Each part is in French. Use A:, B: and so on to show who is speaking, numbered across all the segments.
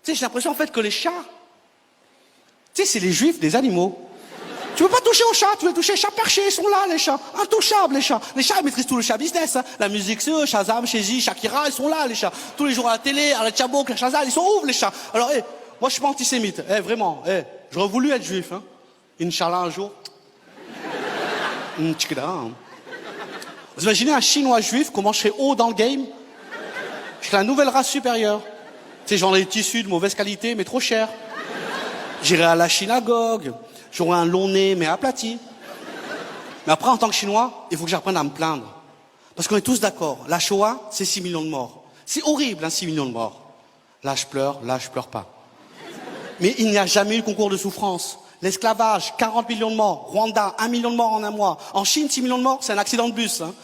A: Tu sais, j'ai l'impression en fait que les chats, tu sais, c'est les juifs des animaux. Tu veux pas toucher aux chats, tu veux toucher les chats perchés, ils sont là, les chats. Intouchables, les chats. Les chats, ils maîtrisent tout le chat business, hein. La musique, c'est eux, Shazam, Shezi, Shakira, ils sont là, les chats. Tous les jours à la télé, à la Tchabouk, la Shazam, ils sont ouf, les chats. Alors, moi, je suis pas antisémite. Vraiment, j'aurais voulu être juif, hein. Inch'Allah, un jour. Vous imaginez un Chinois juif, comment je serais haut dans le game? Je serais la nouvelle race supérieure. Tu sais, j'en ai des tissus de mauvaise qualité, mais trop cher. J'irai à la synagogue. J'aurai un long nez, mais aplati. Mais après, en tant que Chinois, il faut que j'apprenne à me plaindre. Parce qu'on est tous d'accord. La Shoah, c'est 6 millions de morts. C'est horrible, hein, 6 millions de morts. Là, je pleure pas. Mais il n'y a jamais eu concours de souffrance. L'esclavage, 40 millions de morts. Rwanda, 1 million de morts en un mois. En Chine, 6 millions de morts, c'est un accident de bus. Hein.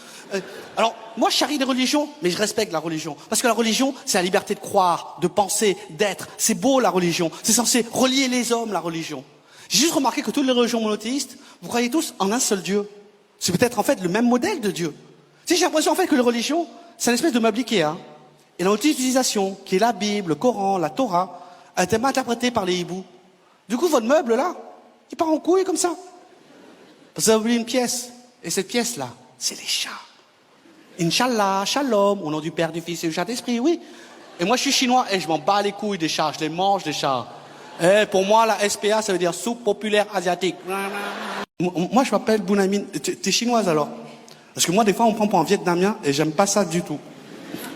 A: Alors, moi, je charrie des religions, mais je respecte la religion. Parce que la religion, c'est la liberté de croire, de penser, d'être. C'est beau, la religion. C'est censé relier les hommes, la religion. J'ai juste remarqué que toutes les religions monothéistes, vous croyez tous en un seul Dieu. C'est peut-être en fait le même modèle de Dieu. Si j'ai l'impression en fait que les religions, c'est une espèce de meuble Ikea. Et notre utilisation, qui est la Bible, le Coran, la Torah, a été mal interprétée par les hiboux. Du coup, votre meuble là, il part en couille comme ça. Parce que vous avez oublié une pièce. Et cette pièce-là, c'est les chats. Inch'Allah, Shalom, au nom du Père, du Fils et du Saint-Esprit, oui. Et moi, je suis chinois et je m'en bats les couilles des chats. Je les mange, des chats. Pour moi, la SPA, ça veut dire soupe populaire asiatique. Moi, je m'appelle Bounamine. T'es chinoise alors? Parce que moi, des fois, on me prend pour un Vietnamien et j'aime pas ça du tout.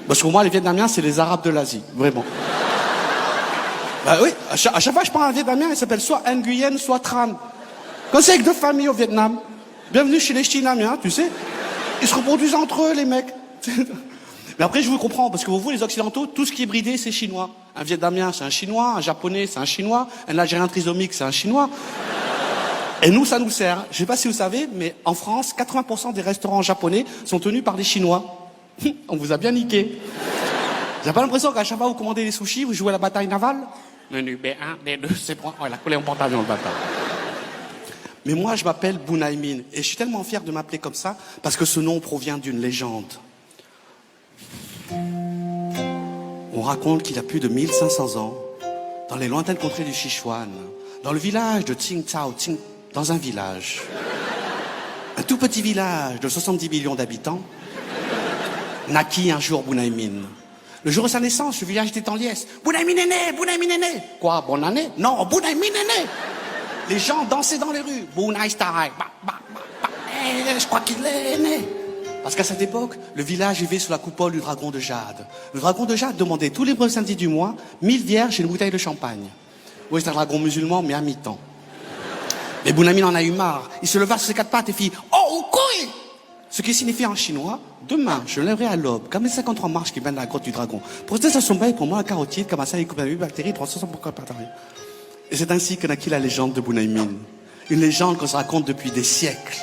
A: Parce que pour moi, les Vietnamiens, c'est les Arabes de l'Asie. Vraiment. Bah oui, à chaque fois que je prends un Vietnamien, il s'appelle soit Nguyen, soit Tran. Quand c'est avec deux familles au Vietnam, bienvenue chez les Chinamiens, tu sais. Ils se reproduisent entre eux, les mecs. Mais après, je vous comprends, parce que vous, les Occidentaux, tout ce qui est bridé, c'est chinois. Un Vietnamien, c'est un Chinois. Un Japonais, c'est un Chinois. Un Algérien trisomique, c'est un Chinois. Et nous, ça nous sert. Je sais pas si vous savez, mais en France, 80% des restaurants japonais sont tenus par des Chinois. On vous a bien niqué. Vous n'avez pas l'impression qu'à chaque fois que vous commandez des sushis, vous jouez à la bataille navale? Menu B1, B2, C3. Oh, il a collé en pantalon, le bâtard. Mais moi, je m'appelle Bounaymin. Et je suis tellement fier de m'appeler comme ça, parce que ce nom provient d'une légende. On raconte qu'il y a plus de 1500 ans, dans les lointaines contrées du Sichuan, dans le village de Tsingtao, dans un village, un tout petit village de 70 millions d'habitants, naquit un jour Bounaymin. Le jour de sa naissance, le village était en liesse. Bounaymin est né, Bounaymin est né. Quoi, bonne année? Non, Bounaymin est né. Les gens dansaient dans les rues. Bounay Style. Je crois qu'il est né. Parce qu'à cette époque, le village vivait sous la coupole du dragon de Jade. Le dragon de Jade demandait tous les premiers samedis du mois 1000 vierges et une bouteille de champagne. Oui, c'est un dragon musulman, mais à mi-temps. Mais Bounaymin en a eu marre. Il se leva sur ses quatre pattes et fit « Oh, couille !» Ce qui signifie en chinois « Demain, je lèverai à l'aube, comme les 53 marches qui mènent à la grotte du dragon. Pour rester à son bail, pour moi, la carotide, comme ça, il coupe la bactéries, 360 pour Et c'est ainsi que naquit la légende de Bounaymin. Une légende qu'on se raconte depuis des siècles.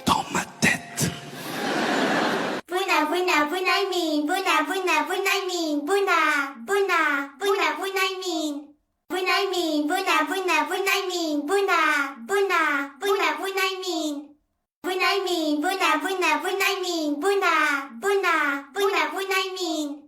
A: Dans ma tête.
B: Bounaymin, Bounaymin, Bounaymin. Bounaymin, Bounaymin, Bounaymin.